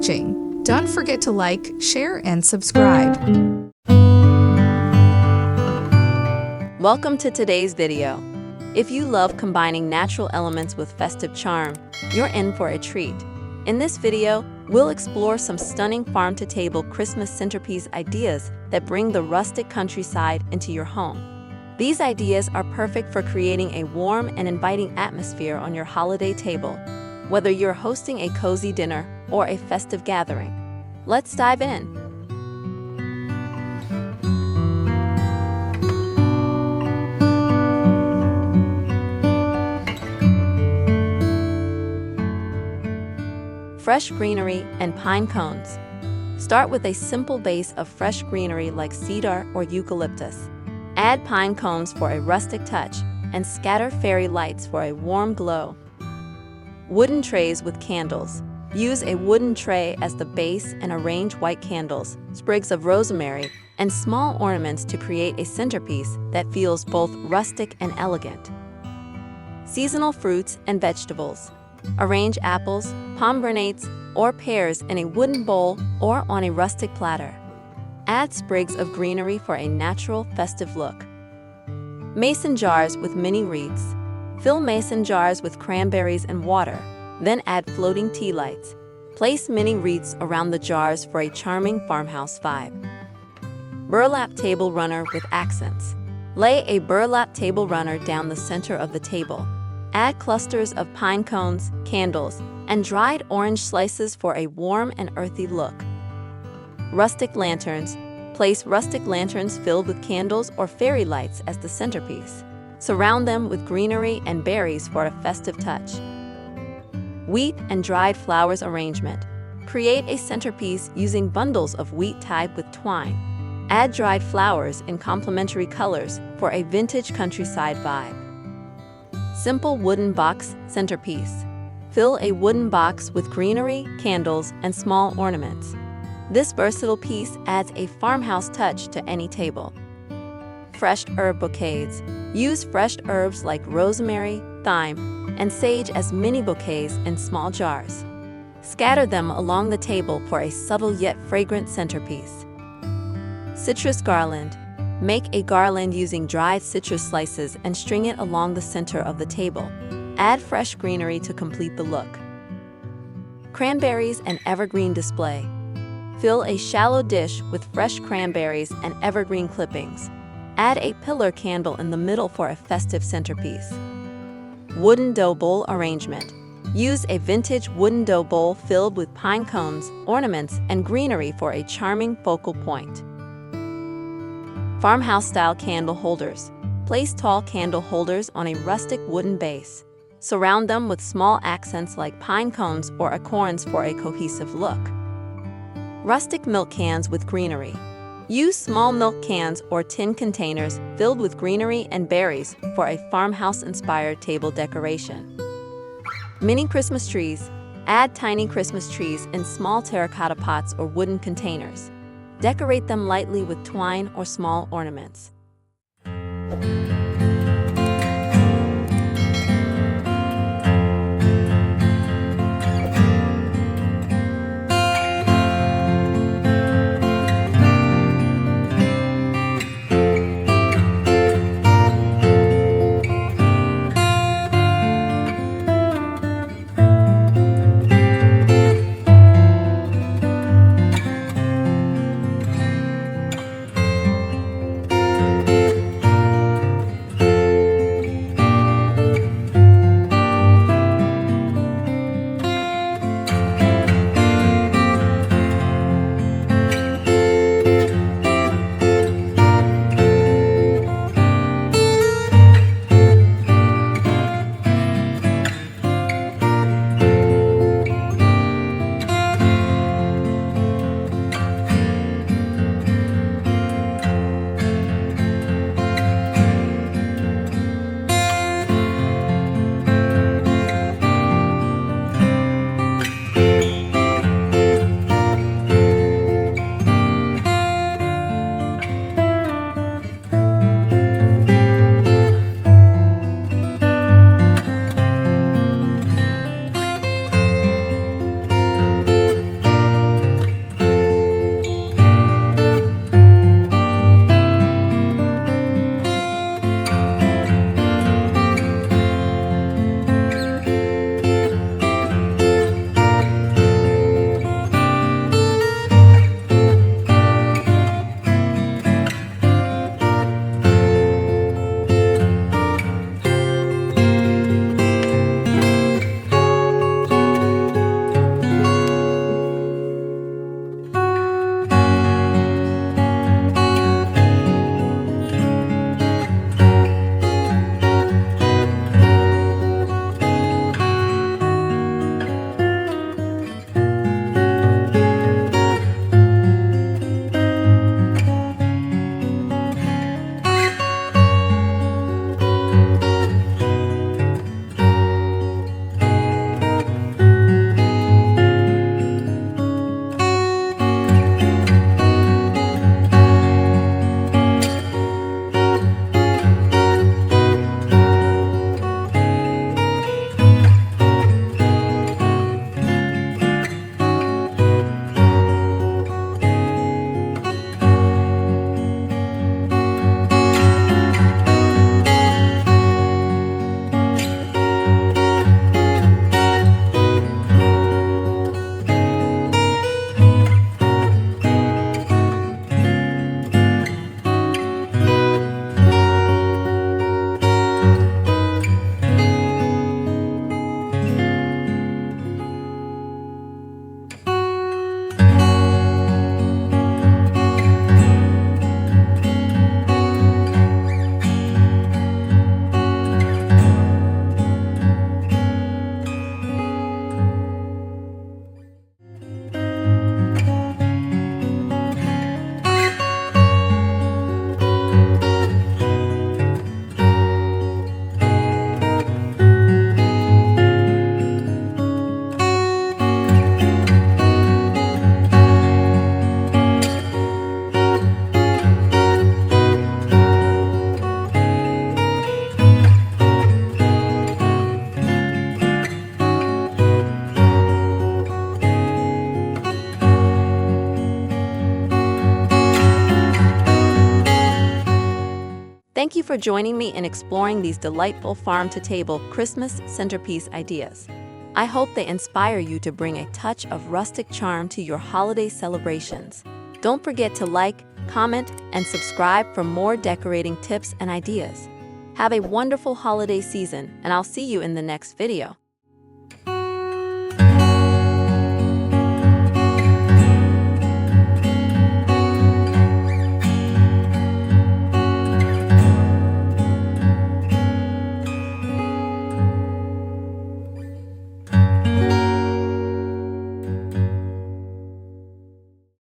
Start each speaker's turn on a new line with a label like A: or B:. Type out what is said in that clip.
A: watching. Don't forget to like, share, and subscribe.
B: Welcome to today's video. If you love combining natural elements with festive charm, you're in for a treat. In this video, we'll explore some stunning farm-to-table Christmas centerpiece ideas that bring the rustic countryside into your home. These ideas are perfect for creating a warm and inviting atmosphere on your holiday table, whether you're hosting a cozy dinner or a festive gathering. Let's dive in. Fresh greenery and pine cones. Start with a simple base of fresh greenery like cedar or eucalyptus. Add pine cones for a rustic touch and scatter fairy lights for a warm glow. Wooden trays with candles. Use a wooden tray as the base and arrange white candles, sprigs of rosemary, and small ornaments to create a centerpiece that feels both rustic and elegant. Seasonal fruits and vegetables. Arrange apples, pomegranates, or pears in a wooden bowl or on a rustic platter. Add sprigs of greenery for a natural, festive look. Mason jars with mini wreaths. Fill mason jars with cranberries and water, then add floating tea lights. Place mini wreaths around the jars for a charming farmhouse vibe. Burlap table runner with accents. Lay a burlap table runner down the center of the table. Add clusters of pine cones, candles, and dried orange slices for a warm and earthy look. Rustic lanterns. Place rustic lanterns filled with candles or fairy lights as the centerpiece. Surround them with greenery and berries for a festive touch. Wheat and dried flowers arrangement. Create a centerpiece using bundles of wheat tied with twine. Add dried flowers in complementary colors for a vintage countryside vibe. Simple wooden box centerpiece. Fill a wooden box with greenery, candles, and small ornaments. This versatile piece adds a farmhouse touch to any table. Fresh herb bouquets. Use fresh herbs like rosemary, thyme, and sage as mini bouquets in small jars. Scatter them along the table for a subtle yet fragrant centerpiece. Citrus garland. Make a garland using dried citrus slices and string it along the center of the table. Add fresh greenery to complete the look. Cranberries and evergreen display. Fill a shallow dish with fresh cranberries and evergreen clippings. Add a pillar candle in the middle for a festive centerpiece. Wooden dough bowl arrangement. Use a vintage wooden dough bowl filled with pine cones, ornaments, and greenery for a charming focal point. Farmhouse-style candle holders. Place tall candle holders on a rustic wooden base. Surround them with small accents like pine cones or acorns for a cohesive look. Rustic milk cans with greenery. Use small milk cans or tin containers filled with greenery and berries for a farmhouse-inspired table decoration. Mini Christmas trees. Add tiny Christmas trees in small terracotta pots or wooden containers. Decorate them lightly with twine or small ornaments. Thank you for joining me in exploring these delightful farm-to-table Christmas centerpiece ideas. I hope they inspire you to bring a touch of rustic charm to your holiday celebrations. Don't forget to like, comment, and subscribe for more decorating tips and ideas. Have a wonderful holiday season, and I'll see you in the next video.